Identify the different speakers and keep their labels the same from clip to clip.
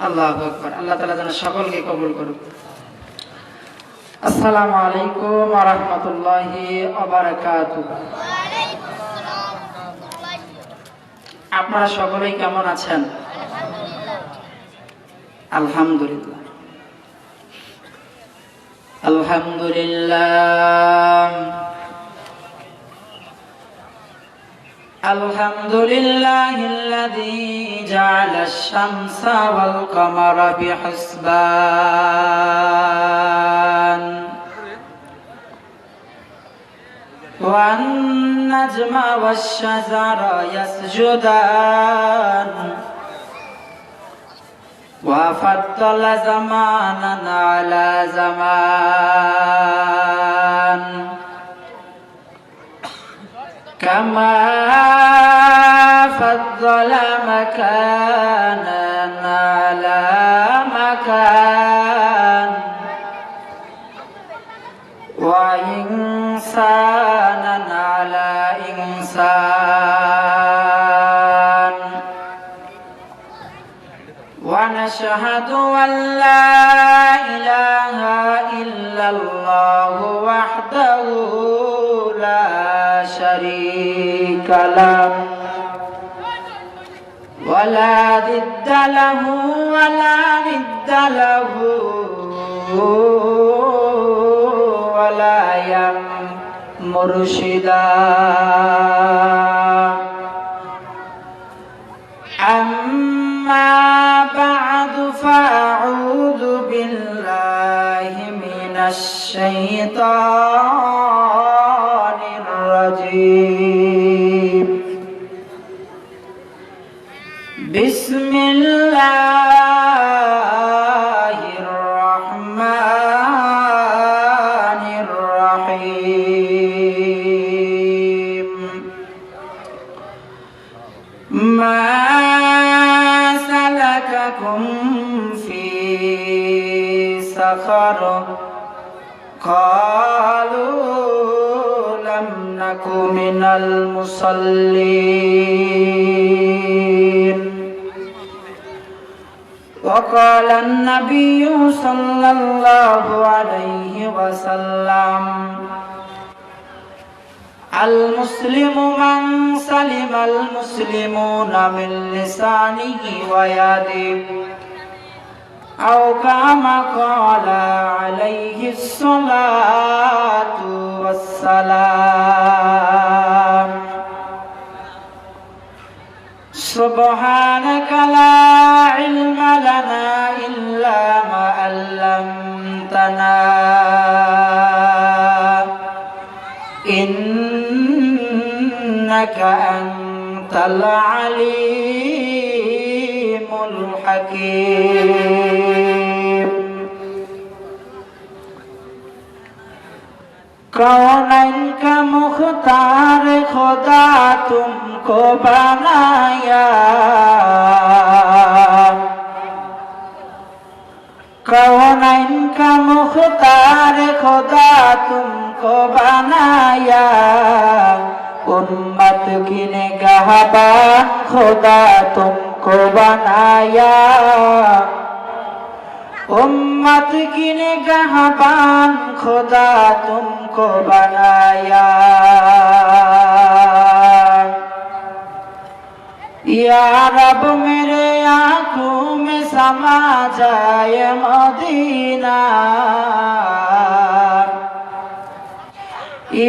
Speaker 1: আল্লাহু আকবার। আল্লাহ তাআলা যেন সকলকে কবুল করুন। আসসালামু আলাইকুম ওয়া রাহমাতুল্লাহি ওয়া বারাকাতুহু। আপনারা সকলেই কেমন আছেন? আলহামদুলিল্লাহ। আলহামদুলিল্লাহ আলহামদুলিল্লাহিল্লাযী জা'আলাশ শামসা ওয়াল কামারা বিহিসবান ওয়ান নাজমা ওয়াশ শাজারা ইয়াসজুদান ওয়া ফাদ্দালা জামানান আলা জামান كما فضل مكانا على مكان وإنسانا على إنسان ونشهد أن لا إله إلا الله وحده لا شريك له ولا ضد له ولا ند له ولا مرشدا أما بعد فأعوذ بالله من الشيطان الرجيم بسم الله الرحمن الرحيم ما سلككم في سقر قالوا لم نك من المصلين وقال النبي صلى الله عليه وسلم المسلم من سلم المسلمون من لسانه ويده أو كما قال عليه الصلاة والسلام سبحانك لا علم لنا إلا ما علمتنا إنك أنت العليم الحكيم कौनैन का मुख्तार खुदा तुमको बनाया कौनैन का मुख्तार खुदा तुमको बनाया उम्मत की निगाहबान खुदा तुमको बनाया उम्मत की निगाहबान खुदा तुमको बनाया या रब मेरे आँखों में समा जाए मदीना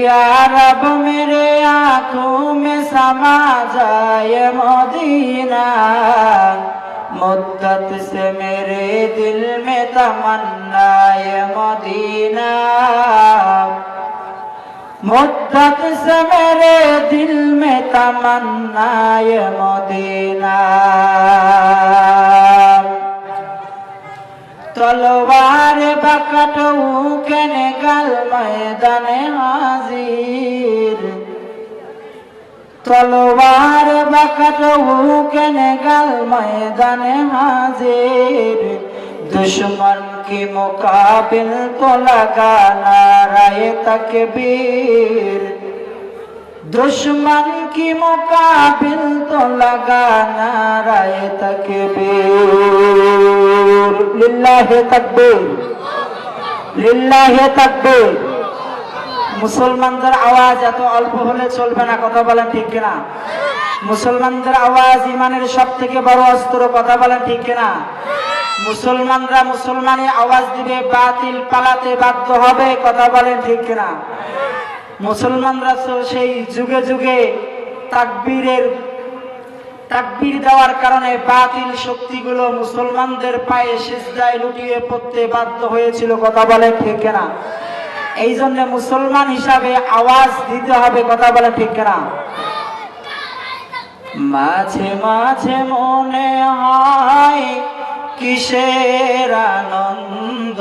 Speaker 1: या रब मेरे आँखों में समा जाए मदीना मुद्दत से मेरे दिल में तमन्ना ये मदीना मुद्दत से मेरे दिल में तमन्ना ये मदीना तलवार बकटू के निकल मैदान हाजिर तलवार बकटू के निकल मैदान हाजिर दुश्मन की मुकाबिल तो लगा नाराए तकबीर दुश्मन की मुकाबिल तो लगा नाराए तकबीर লিল্লাহি তাকবীর, লিল্লাহি তাকবীর। মুসলমানদের আওয়াজ এত অল্প হলে চলবে না, কথা বলেন ঠিক কিনা? মুসলমানদের আওয়াজ ইমানের সব থেকে বড় অস্ত্র, কথা বলেন ঠিক কিনা? মুসলমানরা মুসলমানের আওয়াজ দিবে, বাতিল পালাতে বাধ্য হবে, কথা বলেন ঠিক কিনা? মুসলমানরা সেই যুগে যুগে তাকবীর দেওয়ার কারণে বাতিল শক্তিগুলো মুসলমানদের পায়ে সিজদায় লুটিয়ে পড়তে বাধ্য হয়েছিল, কথা বলেন ঠিক কিনা? এই জন্য মুসলমান হিসাবে আওয়াজ দিতে হবে, কথা বলেন ঠিক কিনা? মাঝে মাঝে মনে হয় কিসের আনন্দ,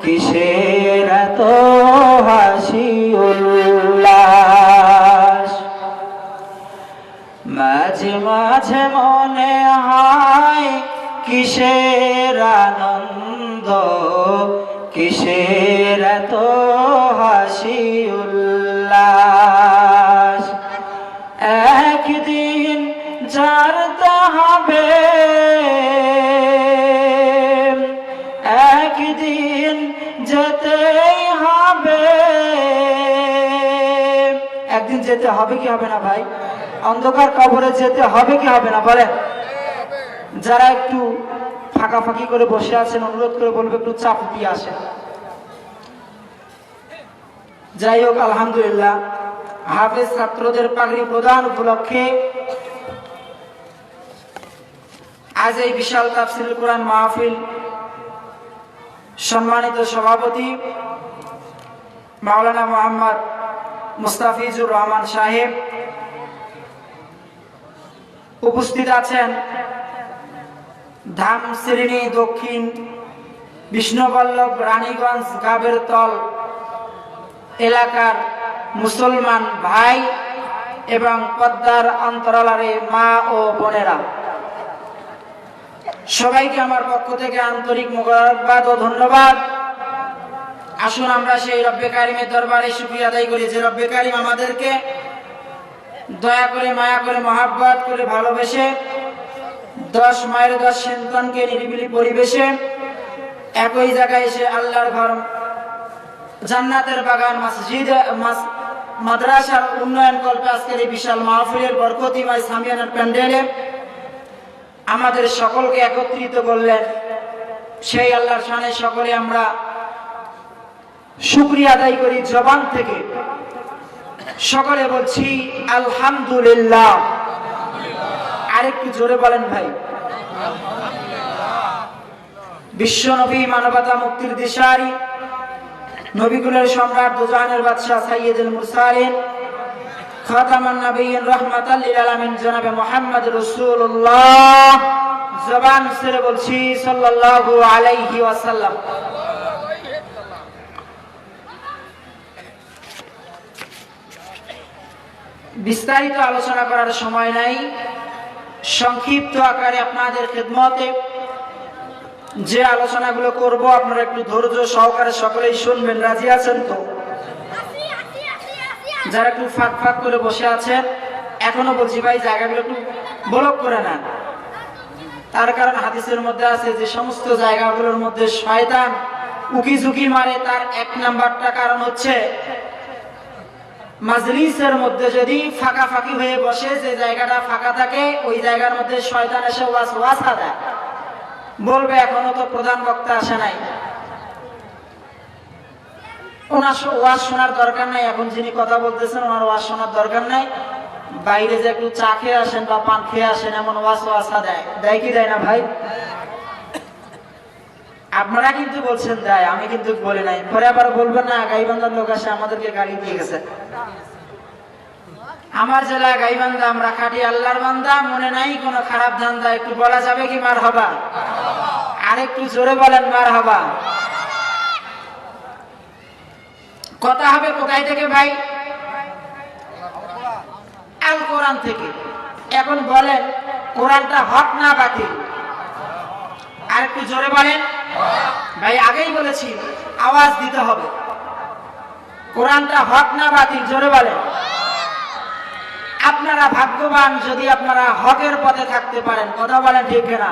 Speaker 1: কিসের এত হাসি উল্লাস। মাঝে মাঝে মনে হয় কিসের আনন্দ, কিসের এত হাসি উল্লাস। একদিন জানতে হবে, একদিন যেতেই হবে। একদিন যেতে হবে কি হবে না ভাই? অন্ধকার কবরে যেতে হবে কি হবে না বলেন? যারা একটু ফাঁকাফাঁকি করে বসে আছেন, অনুরোধ করে বলবো একটু চাপ দিয়ে আসেন। যাই হোক, আলহামদুলিল্লাহ, হাফেজ ছাত্রদের পাগড়ি প্রদান উপলক্ষে আজ এই বিশাল তাফসীরুল কুরআন মাহফিল সম্মানিত সভাপতি মাওলানা মোহাম্মদ মুস্তাফিজুর রহমান সাহেব, উপস্থিত আছেন ধামশ্রেণী দক্ষিণ বিষ্ণুবল্লভ রানীগঞ্জ গাবেরতল এলাকার মুসলমান ভাই এবং পদ্মার অন্তরালের মা ও বোনেরা, সবাইকে আমার পক্ষ থেকে আন্তরিক মোবারকবাদ ও ধন্যবাদ। আসুন আমরা সেই রব্বে কারিমের দরবারে শুকরিয়া আদায় করি যে রব্বে কারিম আমাদেরকে দয়া করে, মায়া করে, মহাব্বত করে, ভালোবেসে 10 মায়ের 10 সন্তানকে নিরিবিলি পরিবেশে একই জায়গায় এসে আল্লাহর ঘর, জান্নাতের বাগান, মসজিদ, মাদ্রাসার উন্নয়ন কল্পে আজকের এই বিশাল মাহফিলের বরকতিময় সামিয়ানার প্যান্ডেলে আমাদের সকলকে একত্রিত করলেন। সেই আল্লাহর শানে সকলে আমরা শুকরিয়া আদায় করি জবান থেকে। সকলে বলছি আলহামদুলিল্লাহ। আরেকটু জোরে বলেন ভাই। বিশ্ব নবী, মানবতা মুক্তির দিশারি, নবীকুলের সম্রাট, দুজাহানের বাদশাহ, সাইয়্যিদুল মুরসালিন, খাতামুন নবিয়্যিন, রাহমাতাল লিল আলামিন জনাবে মুহাম্মদ রাসূলুল্লাহ, জবান ছেড়ে বলছি সাল্লাল্লাহু আলাইহি ওয়াসাল্লাম। বিস্তারিত আলোচনা করার সময় নাই, সংক্ষিপ্ত আকারে আপনাদের খেদমতে যে আলোচনাগুলো করব আপনারা একটু ধৈর্য সহকারে সকলেই শুনবেন। রাজি আছেন তো? যারা একটু ফাঁক ফাঁক করে বসে আছেন, এখনো বলছি ভাই জায়গাগুলো একটু ব্লক করে নেন। তার কারণ হাদিসের মধ্যে আছে যে সমস্ত জায়গাগুলোর মধ্যে শয়তান উকি ঝুঁকি মারে, তার 1 নাম্বারটা কারণ হচ্ছে মাজলিসের মধ্যে যদি ফাঁকাফাঁকি হয়ে বসে, যে জায়গাটা ফাঁকা থাকে ওই জায়গার মধ্যে শয়তান এসে ওয়াসওয়াসা দেয়, বলবে এখনো তো প্রধান বক্তা আসে নাই, ওনার ওয়াজ শোনার দরকার নাই, এখন যিনি কথা বলতেছেন ওনার ওয়াজ শোনার দরকার নাই, বাইরে যে একটু চা খেয়ে আসেন বা পান খেয়ে আসেন, এমন ওয়াসওয়াসা দেয়। দেয় কি দেয় না ভাই? আপনারা কিন্তু বলছেন দেয়, আমি কিন্তু বলি নাই। পরে আবার বলবেন না গাইবান্ধার লোক আসে আমাদেরকে গাড়ি দিয়ে গেছে। আমার জেলা গাইবান্ধা, আমরা খাঁটি আল্লাহর বান্দা, মনে নাই কোনো খারাপ ধান্দা। একটু বলা যাবে কি মারহাবা? আর একটু জোরে বলেন মারহাবা। কথা হবে কোথায় থেকে ভাই? আল কোরআন থেকে। এখন বলেন কোরআনটা হক না বাতিল? আর একটু জোরে বলেন ভাই। আগেই বলেছি আওয়াজ দিতে হবে। কোরআনটা হক না বাতিল? জোরে বলেন। আপনারা ভাগ্যবান যদি আপনারা হকের পথে থাকতে পারেন, কথা বলেন ঠিক না?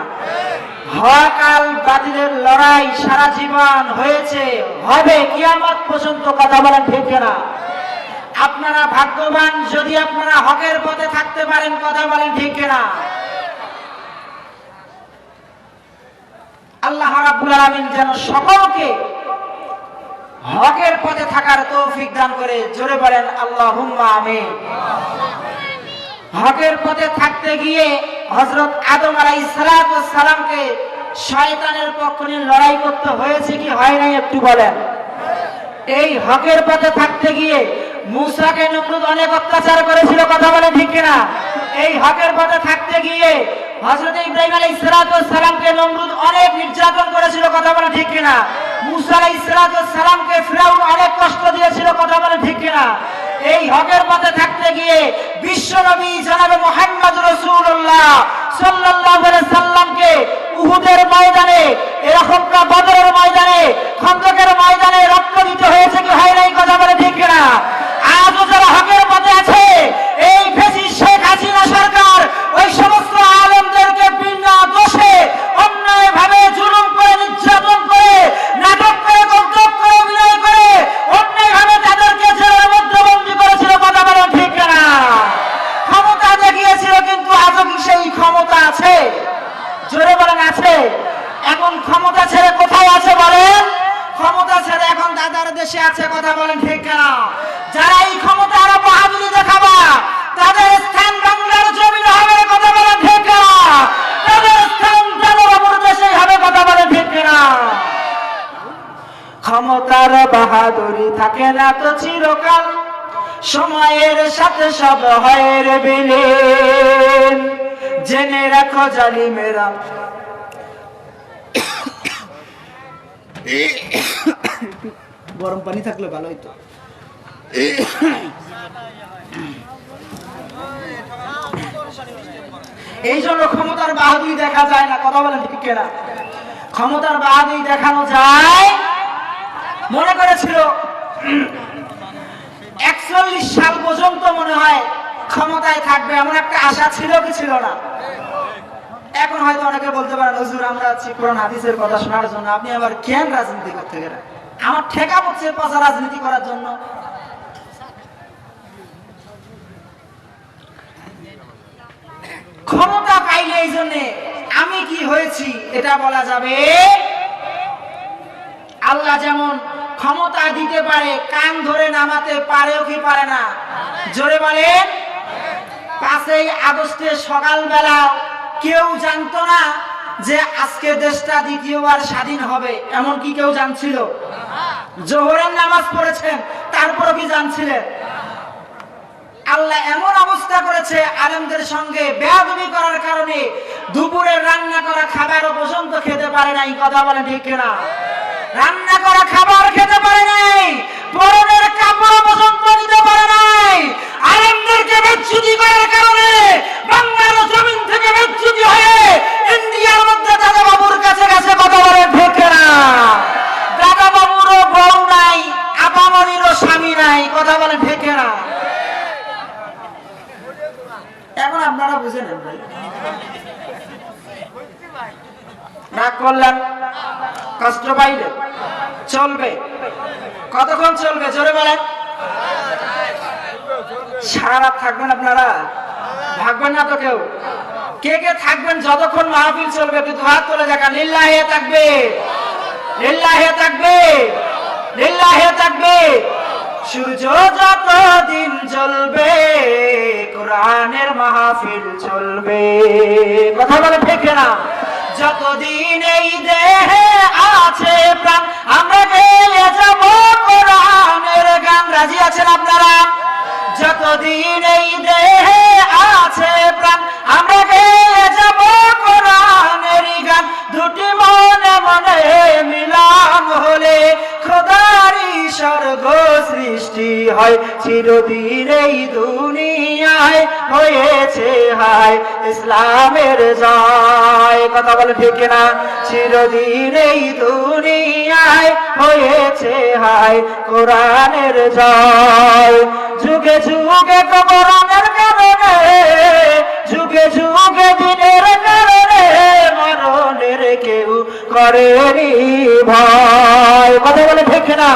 Speaker 1: হক আর বাতিলের লড়াই সারা জীবন হয়েছে, হবে কিয়ামত পর্যন্ত। কথা বলেন ঠিক কিনা? আপনারা ভাগ্যবান যদি আপনারা হকের পথে থাকতে পারেন। কথা বলেন ঠিক কিনা? আল্লাহ রাব্বুল আলামিন যেন সকলকে হকের পথে থাকার তৌফিক দান করে। জোরে বলেন আল্লাহুম্মা আমিন। হকের পথে থাকতে গিয়ে হযরত আদম আলাইহিস সালামকে শয়তানের পক্ষ নিয়ে লড়াই করতে হয়েছে কি হয় নাই একটু বলেন? এই হকের পথে থাকতে গিয়ে মূসাকে নমরুদ অনেক অত্যাচার করেছিল। কথা বলেন ঠিক কিনা? এই হকের পথে থাকতে গিয়ে হযরত ইব্রাহিম আলাইহিস সালামকে নমরুদ অনেক নির্যাতন করেছিল। কথা বলেন ঠিক কিনা? মূসা আলাইহিস সালামকে ফিরাউন অনেক কষ্ট দিয়েছিল। কথা বলেন ঠিক কিনা? এই হকের পথে থাকতে গিয়ে বিশ্ব নবী জনাবে মুহাম্মদ রাসূলুল্লাহ সাল্লাল্লাহু আলাইহি সাল্লামকে উহুদের ময়দানে, এরকমটা বদরের ময়দানে, খন্দকের ময়দানে রক্ত দিতে হয়েছে কি হয় নাই? কথা বলে ঠিক কিনা? আজও যারা হকের পথে আছে, এই ফ্যাসিস্ট শেখ হাসিনা সরকার ওই সমস্ত আলেমদেরকে বিনা দোষে অন্যায়ভাবে জুলুম করে, নির্যাতন করে, নাটক করে, গল্প করে, অভিনয় করে অন্যায়ভাবে তাদেরকে জেলের মধ্যে বন্দী করেছিল। কথা বলেন ঠিক কিনা? ক্ষমতা দেখিয়েছিল, কিন্তু আজও কি সেই ক্ষমতা আছে? জোরে বলেন আছে? এখন ক্ষমতা ছেড়ে কোথায় আছে বলেন? ক্ষমতা ছেড়ে এখন দাদার দেশে আছে। কথা বলেন ঠিক কিনা? যারা এই ক্ষমতা আরো বাহাদুরি দেখাবা, তাদের স্থান বাংলার জমিনে হবে। কথা বলেন ঠিক কিনা? তাদের স্থান দাদাবাবুর দেশে হবে। কথা বলেন ঠিক কিনা? ক্ষমতার বাহাদুরি থাকে না তো চিরকাল, সময়ের সাথে সব হয় রে বিলীন। জেনে রাখো জালিমেরা গরম পানি থাকলে ভালো হইতো। এই জন্য ক্ষমতার বাহাদুরি দেখা যায় না। কথা বলেন ঠিক কিনা? ক্ষমতার বাহাদুরি দেখানো যায়। মনে করেছিল 41 সাল পর্যন্ত মনে হয় ক্ষমতায় থাকবে, এমন একটা আশা ছিল কি ছিল না? এখন হয়তো অনেকে বলতে পারেন হুজুর আমরা আছি কোরআন হাদিসের কথা শোনার জন্য, আপনি আবার কেন রাজনীতি করতে গেলেন? আমার ঠেকা পড়ছে পচা রাজনীতি করার জন্য। ক্ষমতা পাইলে এই জন্য আমি কি হয়েছি এটা বলা যাবে। আল্লাহ যেমন ক্ষমতা দিতে পারে, কান ধরে নামাতে পারেও কি পারে না? জোরে বলেন। 5ই আগস্টে সকালবেলা কেউ জানতো না যে আজকে দেশটা দ্বিতীয়বার স্বাধীন হবে, এমন কি কেউ জানছিল? জোহরের নামাজ পড়েছেন, তারপরও কি জানছিলেন? আল্লাহ এমন অবস্থা করেছে আলেমদের সঙ্গে বেয়াদবি করার কারণে দুপুরের রান্না করা খাবারও পর্যন্ত খেতে পারে নাই। কথা বলেন ঠিক কিনা? রান্না করা খাবার খেতে পারে নাই, পরনের কাপড় পর্যন্ত নিতে পারে নাই। আলেমদেরকে বেজ্জতি করার কারণে বাংলার জমিন থেকে বেজ্জতি হয়ে ইন্ডিয়ার মধ্যে দাদা বাবুর কাছে কাছে। কথা বলেন ঠিক কিনা? দাদা বাবুরও বউ নাই, আপামনিরও স্বামী নাই। কথা বলেন ঠিক কিনা? এখন আপনারা বুঝে নেন ভাই। রাগ করলেন, কষ্ট পাইলে চলবে? কতক্ষণ চলবে জোরে বলেন? সারা রাত থাকবেন আপনারা? ভাগবেন না তো কেউ? কে কে থাকবেন যতক্ষণ মাহফিল চলবে? একটু হাত তুলে দেখা। লিল্লাহে তাকবীর, লিল্লাহে তাকবীর, লিল্লাহে তাকবীর। সূর্য যতদিন জ্বলবে কোরআনের মাহফিল চলবে। কথা বলে ঠিক না? যতদিন এই দেহে আছে প্রাণ আমরা গেয়ে যাব কোরআনের গান। রাজি আছেন আপনারা? যতদিন এই দেহে আছে প্রাণ আমরা গেয়ে যাব কোরআনের গান। দুটি মনে মনে মিলন হলে খোদারি স্বর্গ সৃষ্টি হয়। চিরদিন এই দুনিয়ায় হয়েছে হায় ইসলামের জয়। কথা বলে ঠিক না? চিরদিন এই দুনিয়ায় হয়েছে হায় কোরআনের জয়। যুগে যুগে কোরআনের কারণে, যুগে যুগে দিনের কারণে, মরণ মরণের কেউ করেনি ভয়। কথা বলে ঠিক না?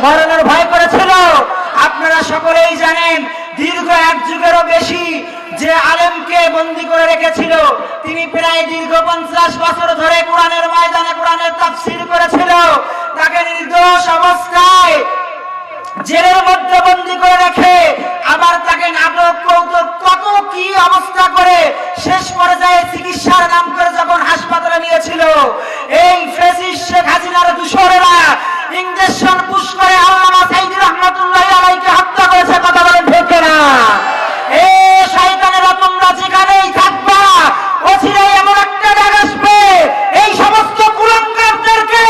Speaker 1: মরণের ভয় করেছিল। আপনারা সকলেই জানেন দীর্ঘ এক যুগেরও বেশি যে আলেমকে বন্দী করে রেখেছিল, তিনি প্রায় দীর্ঘ 50 বছর ধরে কোরআনের ময়দানে কোরআনের তাফসীর করেছিল। তাকে নির্দোষ অবস্থায় জেলের মধ্যে বন্দী করে রেখে আবার তাকে নাটক কৌতুক কত কি অবস্থা করে শেষ পর্যায়ে চিকিৎসার নাম করে যখন হাসপাতালে নিয়েছিল, এই ফ্যাসিস্ট শেখ হাসিনার দূষরেরা ইঞ্জেকশন পুশ করে আল্লামা সাইদি রহমাতুল্লাহি আলাইহিকে হত্যা করেছে। কথা বলেন ঠিক না? এই শয়তানেরা তোমরা যেখানেই থাকবা অচিরেই এমন একটা ডাক আসবে, এই সমস্ত কুলাঙ্গারদেরকে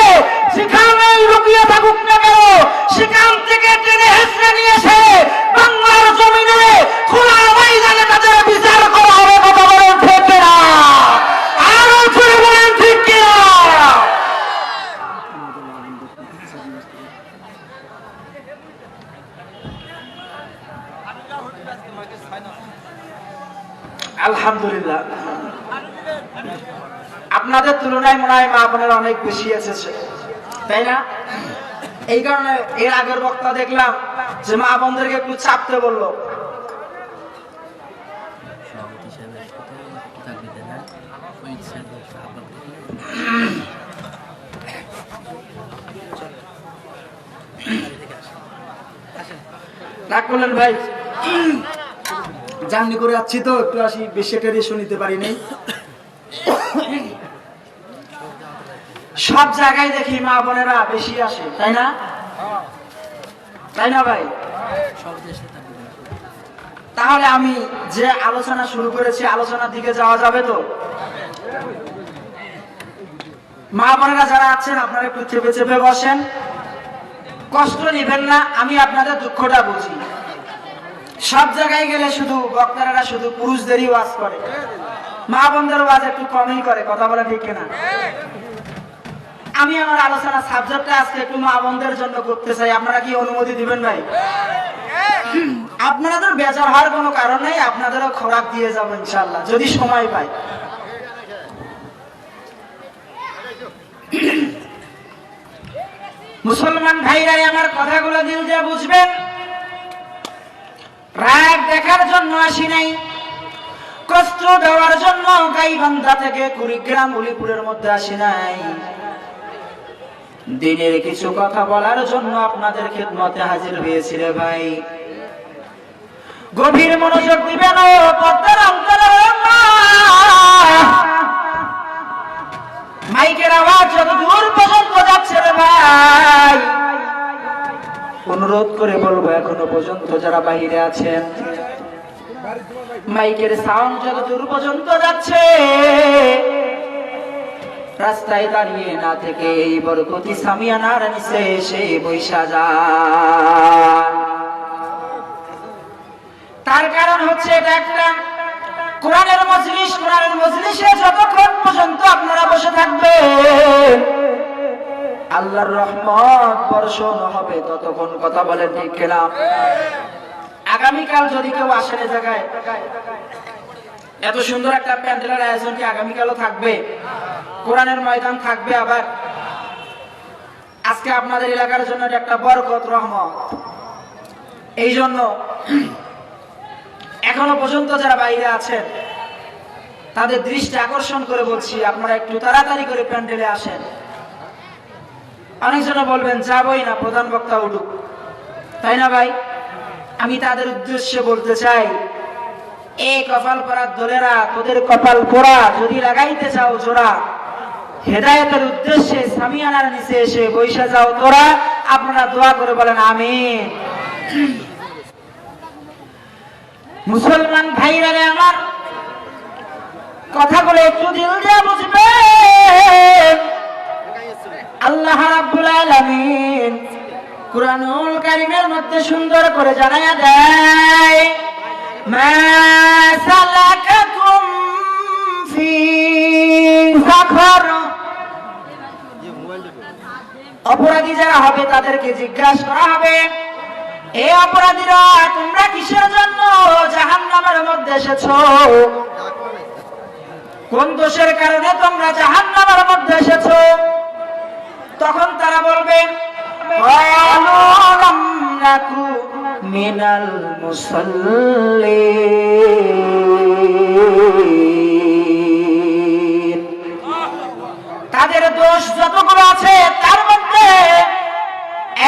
Speaker 1: যেখানেই লুকিয়ে থাকুক না কেন সেখান থেকে টেনে হেঁচড়ে নিয়ে এসে বাংলার জমিনে খোলা ময়দানে তাদের বিচার করা হবে। কথা বলেন ঠিক না? আরো জোরে বলেন ঠিক কিনা? আলহামদুলিল্লাহ, আপনাদের তুলনায় মনে হয় মা বোনেরা অনেক বেশি এসেছে, তাই না? এই কারণে এর আগের বক্তা দেখলাম যে মা বোনদেরকে একটু চাপতে বললো। রাগ করলেন ভাই? জার্নি করে যাচ্ছি তো একটু আসি, বেশি একটা রেশও নিতে পারি নাই। সব জায়গায় দেখি মা বোনেরা বেশি আসে, তাই না? তাই না ভাই? তাহলে আমি যে আলোচনা শুরু করেছি আলোচনার দিকে যাওয়া যাবে তো? মা বোনেরা যারা আছেন আপনারা একটু চেপে চেপে বসেন, কষ্ট নিবেন না। আমি আপনাদের দুঃখটা বুঝি। সব জায়গায় গেলে শুধু বক্তারা শুধু পুরুষদেরই ওয়াজ করে, মা বোনদের ওয়াজ একটু কমই করে। কথা বলে ঠিক না? আমি আমার আলোচনা সাবজেক্টটা আজকে একটু মা বোনদের জন্য করতে চাই। আপনারা কি অনুমতি দিবেন ভাই? আপনাদের বেজার হওয়ার কোনো কারণ নেই, আপনাদেরও খোরাক দিয়ে যাবো ইনশাআল্লাহ যদি সময় পাই। মুসলমান ভাইরাই আমার কথাগুলো দিল যে বুঝবেন, রাগ দেখার জন্য আসি নাই, কষ্ট দেওয়ার জন্য গাইবান্ধা থেকে কুড়িগ্রাম উলিপুরের মধ্যে আসি নাই, দিনের কিছু কথা বলার জন্য আপনাদের খেদমতে হাজির হয়েছি রে ভাই। গভীর মনোযোগ দিবেন ও পর্দার অন্তরে মাইকের আওয়াজ যত দূর পর্যন্ত যাচ্ছে রে ভাই, অনুরোধ করে বলবো এখনো পর্যন্ত যারা বাহিরে আছেন মাইকের সাউন্ড যত দূর পর্যন্ত যাচ্ছে, রাস্তায় দাঁড়িয়ে না থেকে এই বরকতি সামিয়ানার নিচে এসে বৈশা যান। তার কারণ হচ্ছে এটা একটা কোরআনের মজলিস। কোরআনের মজলিসে যতক্ষণ পর্যন্ত আপনারা বসে থাকবেন আল্লাহর রহমত বর্ষণ হবে ততক্ষণ। কথা বলেন ঠিক কিনা? আগামীকাল যদি কেউ আসেন এ জায়গায়, এত সুন্দর একটা প্যান্ডেলের আয়োজন কি আগামীকালও থাকবে? কোরআনের ময়দান থাকবে। আবার আজকে আপনাদের এলাকার জন্য একটা বরকত রহমত। এই জন্য এখনো পর্যন্ত যারা বাইরে আছেন তাদের দৃষ্টি আকর্ষণ করে বলছি আপনারা একটু তাড়াতাড়ি করে প্যান্ডেলে আসেন। অনেকজন বলবেন যাবই না, প্রধান বক্তা উঠুক, তাই না ভাই? আমি তাদের উদ্দেশ্যে বলতে চাই, এই কপাল পরার দলেরা তোদের কপাল পোড়া, যদি লাগাইতে চাও জোড়া, হেদায়েতের উদ্দেশ্যে সামিয়ানার নিচে এসে বৈশা যাও তোরা। আপনারা দোয়া করে বলেন আমিন। মুসলমান ভাইরা আমার কথাগুলো একটু দিল দিয়ে বুঝবেন। আল্লাহ রাব্বুল আলামিন কুরআনুল কারীমের মধ্যে সুন্দর করে জানায়া দেয়, মা সালাকাকুম ফি সাকর। অপরাধী যারা হবে তাদেরকে জিজ্ঞাসা করা হবে, এই অপরাধীরা তোমরা কিসের জন্য জাহান্নামের মধ্যে এসেছো? কোন দোষের কারণে তোমরা জাহান্নামের মধ্যে এসেছো? তখন তারা বলবে ক্বালু লাম নাকু মিনাল মুসাল্লিন। তাদের দোষ যতগুলো আছে তার মধ্যে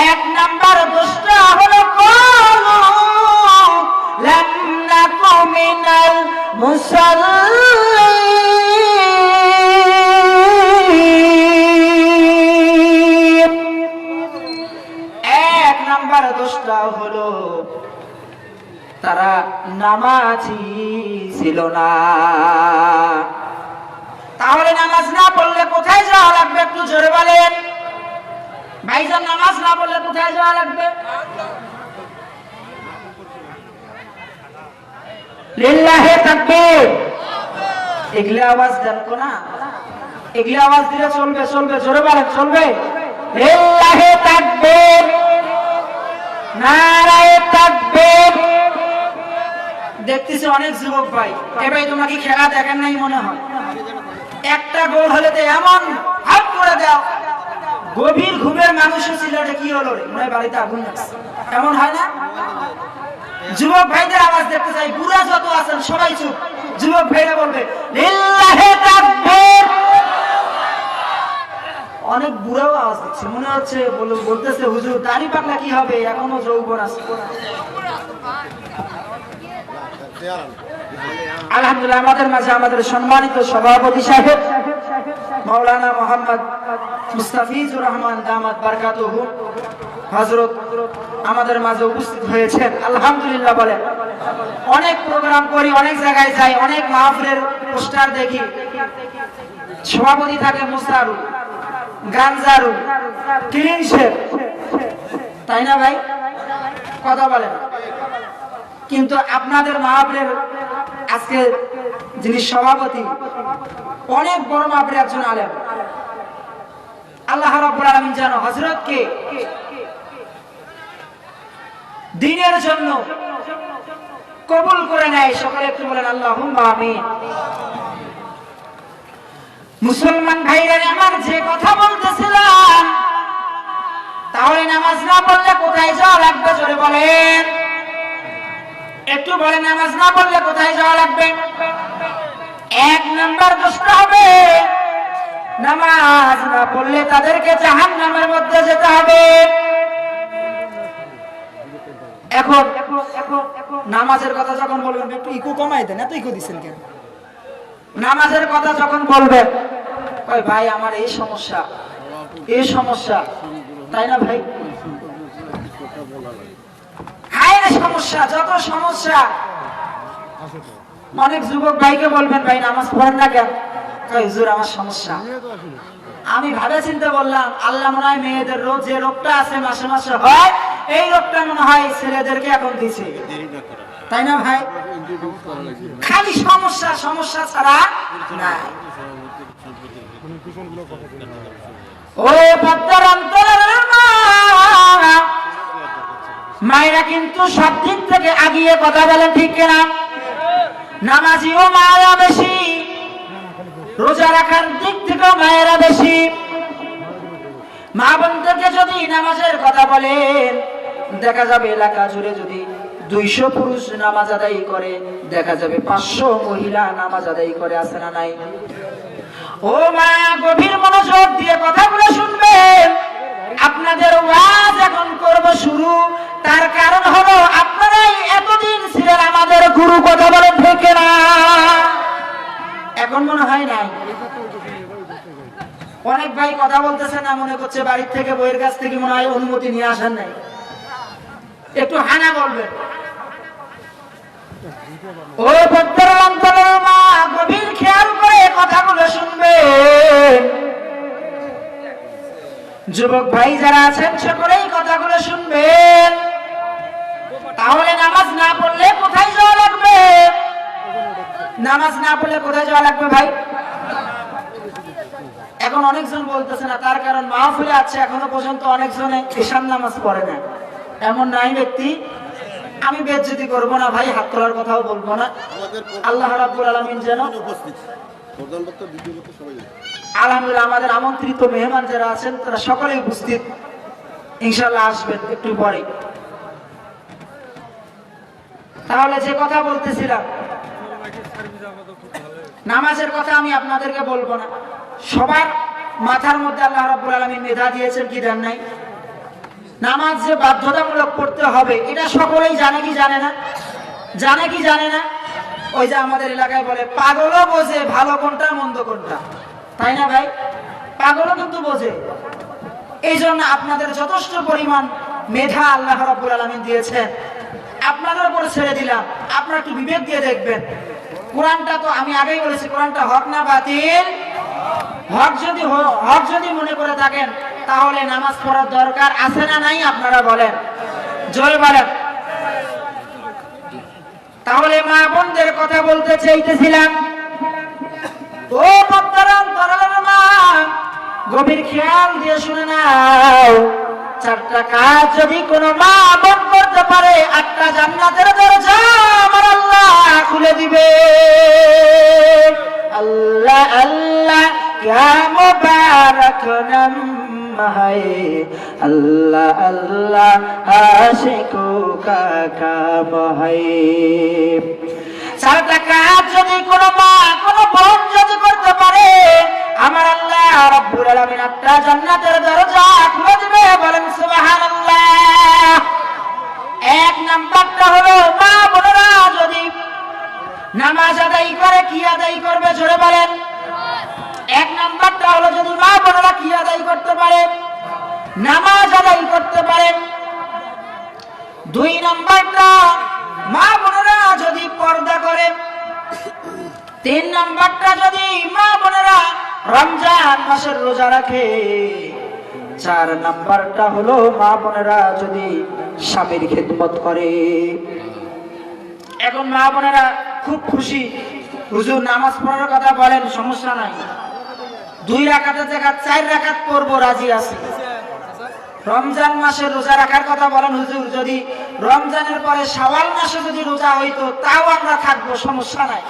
Speaker 1: এক নাম্বার দোষটা হলো ক্বালু লাম নাকু মিনাল মুসাল্লিন। এক নাম্বার দোষটা হলো তারা নামাজি ছিল না। তাহলে নামাজ না পড়লে কোথায় যাওয়া লাগবে? একটু জোরে বলেন ভাইজান, নামাজ না পড়লে কোথায় যাওয়া লাগবে? লিল্লাহি তাকবীর। এগুলা আওয়াজ দেন তো না, এগুলা আওয়াজ দিলে চলবে? চলবে, জোরে বলেন চলবে। লিল্লাহি তাকবীর, নারায়ে তাকবীর। দেখতেছি অনেক যুবক ভাই, এ ভাই তোমরা কি খেলা দেখেন নাই মনে হয়? একটা গোল হলে তো এমন হাত করে দাও, গভীর ঘুমের মানুষও ছিল, এটা কি হলো রে, মনে হয় বাড়িতে আগুন লাগছে, এমন হয় না? যুবক ভাইদের আওয়াজ দেখতে চাই, বুড়া যত আছেন সবাই চুপ। যুবক ভাইরা বলবে লিল্লাহি তাকবীর। অনেক বুড়াও আওয়াজ দিচ্ছে, মনে হচ্ছে বলতেছে হুজুর দাড়ি পাকলা কি হবে, এখনো যৌবন আছে। আলহামদুলিল্লাহ, আমাদের মাঝে আমাদের সম্মানিত সভাপতি সাহেব মাওলানা মোহাম্মদ মুস্তাফিজুর রহমান দামাত বারকাতুহু হযরত আমাদের মাঝে উপস্থিত হয়েছেন। আলহামদুলিল্লাহ বলেন। অনেক প্রোগ্রাম করি, অনেক জায়গায় যাই, অনেক মাহফিলের পোস্টার দেখি, সভাপতি থাকে মুস্তারু, গানজারু, ক্লিন শেপ, তাই না ভাই? কথা বলেন। কিন্তু আপনাদের মাহফিলের আজকে যিনি সভাপতি, অনেক বড় মাহফিলের একজন আলেম। আল্লাহ রাব্বুল আলামিন যেন হযরতকে দ্বীনের জন্য কবুল করে নেয়। সকলে একটু বলেন আল্লাহুম্মা আমিন। মুসলমান ভাইরা আমার, যে কথা বলতেছিলাম, তাহলে নামাজ না পড়লে কোথায় যাওয়া লাগবে? জোরে বলেন, একটু বলেন, নামাজ না পড়লে কোথায় যাওয়া লাগবে? এক নাম্বার দোষটা হবে নামাজ না পড়লে তাদেরকে জাহান্নামের মধ্যে যেতে হবে। এখন নামাজের কথা যখন বলবেন, একটু ইকো কমাই দেন, এত ইকো দিচ্ছেন কেন? নামাজের কথা যখন বলবেন, ওই ভাই আমার এই সমস্যা, এই সমস্যা, তাই না ভাই? সমস্যা, যত সমস্যা। অনেক যুবক ভাইকে বলবেন, ভাই নামাজ পড়েন না কেন? হুজুর আমার সমস্যা। আমি ভাবে চিন্তা বললাম, আল্লাহ মনে হয় মেয়েদের রোগ, যে রোগটা আছে মাসে মাসে হয়, এই রোগটা মনে হয় ছেলেদেরকে এখন দিছে, তাই না ভাই? খালি সমস্যা, সমস্যা ছাড়া নাই। ও পদ্মার অন্তরের মায়েরা কিন্তু সব দিক থেকে আগিয়ে কথা বলেন, ঠিক কিনা? নামাজিও মায়েরা বেশি, রোজা রাখার দিক থেকেও মায়েরা বেশি। মা বোনদেরকে যদি নামাজের কথা বলেন, দেখা যাবে এলাকা জুড়ে যদি 200 পুরুষ নামাজ আদায় করে, দেখা যাবে 500 মহিলা নামাজ আদায় করে, আছে না নাই? ও মা, গভীর মনোযোগ দিয়ে কথাগুলো শুনবেন। আপনাদের ওয়াজ এখন করব শুরু, তার কারণ হলো আপনারাই এতদিন ছিলেন আমাদের গুরু, কথা বলেন ঠিক না? এখন মনে হয় নাই। অনেক ভাই কথা বলতেছে না, মনে করছে বাড়ির থেকে বইয়ের কাছ থেকে মনে হয় অনুমতি নিয়ে আসেন নাই। একটু হানা বলবেন। ও পদ্মার অন্তরের মা, গভীর খেয়াল করে কথাগুলো শুনবেন। যুবক ভাই যারা আছেন সকলেই কথাগুলো শুনবেন। তাহলে নামাজ না পড়লে কোথায় যাওয়া লাগবে? নামাজ না পড়লে কোথায় যাওয়া লাগবে ভাই? এখন অনেকজন বলতেছে না, তার কারণ মাহফিলে আছে এখনো পর্যন্ত অনেকজনে ঈশান নামাজ পড়ে না। এমন নাই ব্যক্তি, আমি বেজ্জতি করব না ভাই, হাত তোলার কথাও বলবো না। আল্লাহ রাব্বুল আলামিন যেন আলহামদুলিল্লাহ আমাদের আমন্ত্রিত মেহমান যারা আছেন তারা সকলেই উপস্থিত, ইনশাআল্লাহ আসবেন একটু পরে। তাহলে যে কথা বলতেছিলাম, নামাজের কথা আমি আপনাদেরকে বলবো না। সবার মাথার মধ্যে আল্লাহ রাব্বুল আলামিন মেধা দিয়েছেন কি দেন নাই? নামাজ যে বাধ্যতামূলক পড়তে হবে এটা সকলেই জানে কি জানে না? জানে কি জানে না? ওই যে আমাদের এলাকায় বলে পাগলও বোঝে ভালো কোনটা মন্দ কোনটা, তাই না ভাই? পাগলও কিন্তু বোঝে। এই জন্য আপনাদের যথেষ্ট পরিমাণ মেধা আল্লাহ রাব্বুল আলামিন দিয়েছেন, আপনাদের উপর ছেড়ে দিলাম। আপনারা একটু বিবেক দিয়ে দেখবেন। কোরআনটা তো আমি আগেই বলেছি, কোরআনটা হক না বাতিল? হক যদি মনে করে থাকেন তাহলে নামাজ পড়ার দরকার আছে না নাই? আপনারা বলেন, জোরে বলেন। তাহলে মা বোনদের কথা বলতে চাইতেছিলাম। ও পদ্মারাম তরার মা, গভীর খেয়াল দিয়ে শুনে নাও, 4টা কাজ যদি কোনো মা বোন করতে পারে 8টা জান্নাতের দরজা আমার আল্লাহ খুলে দিবে। আল্লাহ আল্লাহ क्या मुबारक नाम है, अल्लाह अल्लाह आशिकों का काम है। 4টা কাজ যদি কোনো মা কোনো বোন যদি করতে পারে আমার আল্লাহ রাব্বুল আলামিন 8টা জান্নাতের দরজা খুলে দিবে। বলেন সুবহানাল্লাহ। 1 নাম্বারটা হলো মা বোনেরা যদি নামাজ আদায় করে, কি আদায় করবে জোরে বলেন? 1 নাম্বারটা হলো যদি মা বোনেরা কি আদায় করতে পারে? নামাজ আদায় করতে পারে। 2 নাম্বারটা মা বোনেরা যদি পর্দা করে। 3 নাম্বারটা যদি মা বোনেরা রমজান মাসের রোজা রাখে। 4 নাম্বারটা হলো মা বোনেরা যদি স্বামীর খেদমত করে। এখন মা বোনেরা খুব খুশি, হুজুর নামাজ পড়ার কথা বলেন, সমস্যা নাই, 2 রাকাতের জায়গায় 4 রাকাত পড়বো, রাজি আছি। রমজান মাসে রোজা রাখার কথা বলেন, হুজুর যদি রমজানের পরে শাওয়াল মাসে যদি রোজা হইতো তাও আমরা থাকবো, সমস্যা নাই,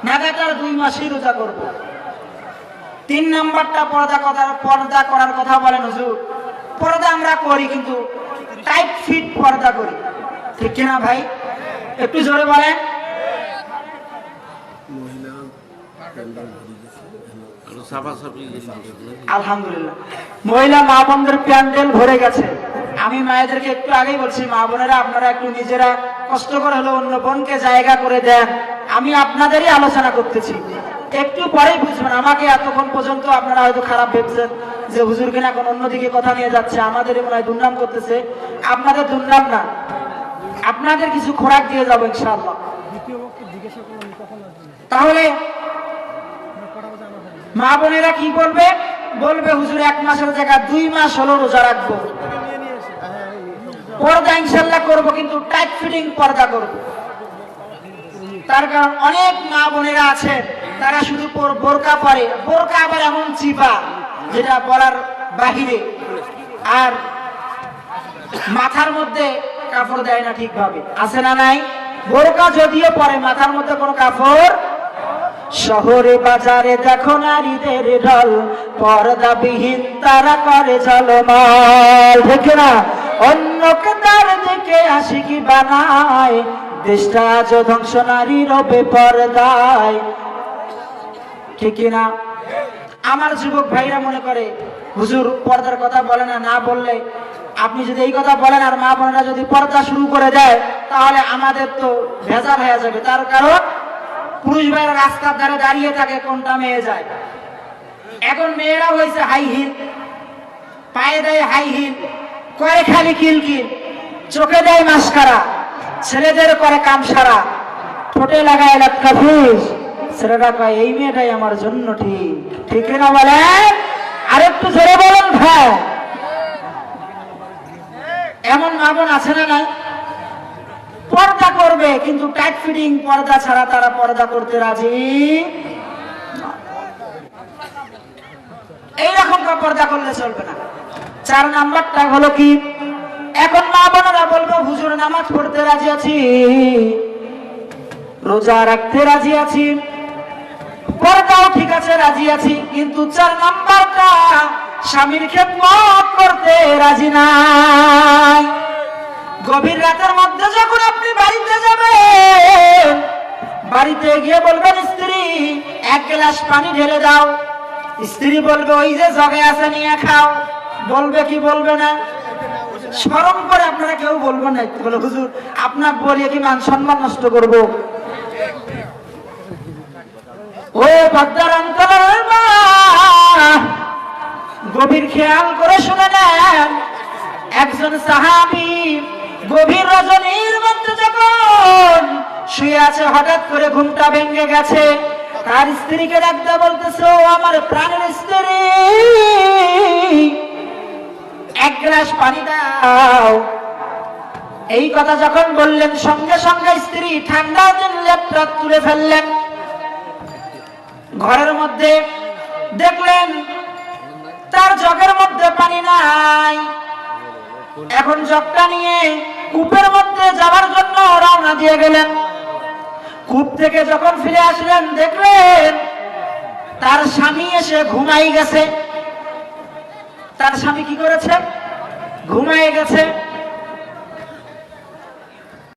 Speaker 1: লাগাতার 2 মাসই রোজা করব। 3 নাম্বারটা পর্দা করার কথা বলেন, হুজুর পর্দা আমরা করি কিন্তু টাইট ফিট পর্দা করি, ঠিক কিনা ভাই? একটু জোরে বলেন। আলহামদুলিল্লাহ মহিলা মা বোনদের প্যান্ডেল ভরে গেছে। আমি মায়েদেরকে একটু আগেই বলছি, মা বোনেরা আপনারা একটু নিজেরা কষ্ট করে হলো অন্য বোনকে জায়গা করে দেন। আমি আপনাদেরই আলোচনা করতেছি, একটু পরেই বুঝবেন। আমাকে এতক্ষণ পর্যন্ত আপনারা হয়তো খারাপ ভেবছেন যে হুজুর কিনা এখন অন্যদিকে কথা নিয়ে যাচ্ছে, আমাদের মনে হয় দুর্নাম করতেছে। আপনাদের দুর্নাম না, আপনাদের কিছু খোরাক দিয়ে যাবো ইনশাআল্লাহ। তাহলে মা বোনেরা কি বলবে? বলবে হুজুর 1 মাসের জায়গায় 2 মাস হলো রোজা রাখবো, পর্দা ইনশাআল্লাহ করবো, কিন্তু টাইট ফিটিং পর্দা করবো। তার কারণ অনেক মা বোনেরা আছে তারা শুধু বোরকা পরে, বোরকা আবার এমন চিপা যেটা বলার বাহিরে, আর মাথার মধ্যে কাপড় দেয় না ঠিকভাবে, আছে না নাই? বোরকা যদিও পরে মাথার মধ্যে কোনো কাপড়। শহরে বাজারে দেখো নারীদের ঢল, পর্দাবিহীন তারা করে ঝলমল, ঠিক না? অন্যকে তার দিকে আশিকি বানায়, দেশটা আজ ধ্বংস নারীর বেপরদায়, ঠিক না? আমার যুবক ভাইরা মনে করে হুজুর পর্দার কথা বলে না, না বললে আপনি যদি এই কথা বলেন আর মা বোনেরা যদি পর্দা শুরু করে দেয় তাহলে আমাদের তো ভেজাল হয়ে যাবে। তার কারণ পুরুষ ভাইরা রাস্তার ধারে দাঁড়িয়ে থাকে, কোনটা মেয়ে যায়। এখন মেয়েরা হয়েছে হাই হিল, পায়ে দেয় হাই হিল, করে খালি কিলকিল, চোখে দেয় মাস্কারা, ছেলেদের করে কামসারা, ঠোঁটে লাগায় লাটকা ফিস। ছেলেরা কয় এই মেয়েটাই আমার জন্য ঠিক, ঠিক না বলেন? আরেকটু জোরে বলেন ভাই। এমন মা বোন আছে না নাই? পর্দা করবে কিন্তু টাইট ফিটিং পর্দা ছাড়া তারা পর্দা করতে রাজি। এইরকম পর্দা করলে চলবে না। 4 নাম্বারটা হলো কি? এখন মা বোনেরা বলবো হুজুর নামাজ পড়তে রাজি আছি, রোজা রাখতে রাজি আছি, পর্দাও ঠিক আছে, রাজি আছি, কিন্তু 4 নাম্বারটা স্বামীর খেদমত করতে রাজি নাই। গভীর রাতের মধ্যে যখন আপনি বাড়িতে যাবেন, বাড়িতে গিয়ে বলবেন স্ত্রী 1 গ্লাস পানি ঢেলে দাও। স্ত্রী বলবে ওই যে জগে আছে নিয়ে খাও। বলবে কি বলবে না? শরম করে আপনারা কেউ বলবেন না, বলে হুজুর আপনার বলিয়ে কি মান সম্মান নষ্ট করবো? ও পদ্মার অন্তরের মা, গভীর খেয়াল করে শুনে নেন, একজন সাহাবী গভীর রজনীর মধ্যে যখন শুয়ে আছে, হঠাৎ করে ঘুমটা ভেঙে গেছে। তার স্ত্রীকে ডাকতে বলতেছে, ও আমার প্রাণের স্ত্রী, 1 গ্লাস পানি দাও। এই কথা যখন বললেন, সঙ্গে সঙ্গে স্ত্রী ঠান্ডা দিন লেপটা তুলে ফেললেন। ঘরের মধ্যে দেখলেন তার জগের মধ্যে পানি নাই। এখন জগটা নিয়ে কূপের মধ্যে যাওয়ার জন্য রওনা দিয়ে গেলেন। কূপ থেকে যখন ফিরে আসলেন, দেখলেন তার স্বামী এসে ঘুমাই গেছে। তার স্বামী কি করেছে? ঘুমাই গেছে।